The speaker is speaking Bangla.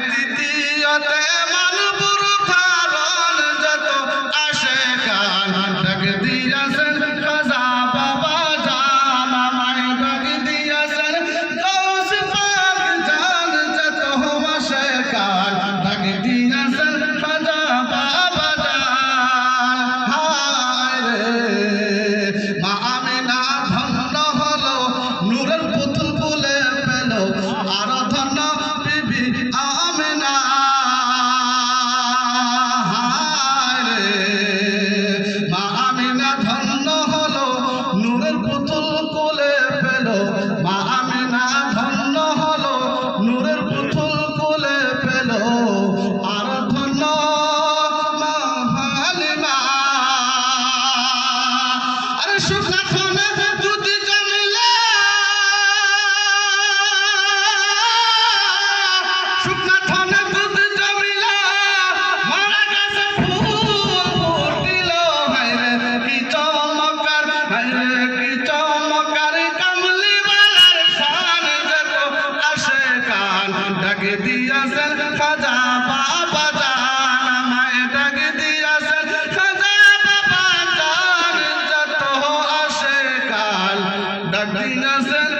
দ্বিতীয়তে মানপুর কারণ যত আসে কান ডাক দিয়াছেন খাজা বাবা জান আমায় ডাক দিয়াছেন গৌস পাক জান যত আসে কান ডাক দিয়াছেন খাজা বাবা জান হায় রে মা আমিনা ধন্য হলো নূরের পুতুল বলে পেল আর ধন্য বিবি আমিনা হায় রে মা আমিনা ধন্য হলো নূরের পুতুল কোলে পেল মা আমিনা ধন্য হলো নূরের পুতুল কোলে পেল আর ধন্য মা হালিমা আরে শুকনা খানে দুধ জমিলা শুকনা খানে দুধ জমিলা মারা গেছে ফুল ফুটিল হায়রে কি চমৎকার হায়রে কি চমৎকার কামলি বালার শান যত আসে কান ডাকে দিয়াছেন খাজা বাবা জান আমায় ডাকে দিয়াছেন খাজা বাবা জান যত আসে কাল ডাক দিয়াছেন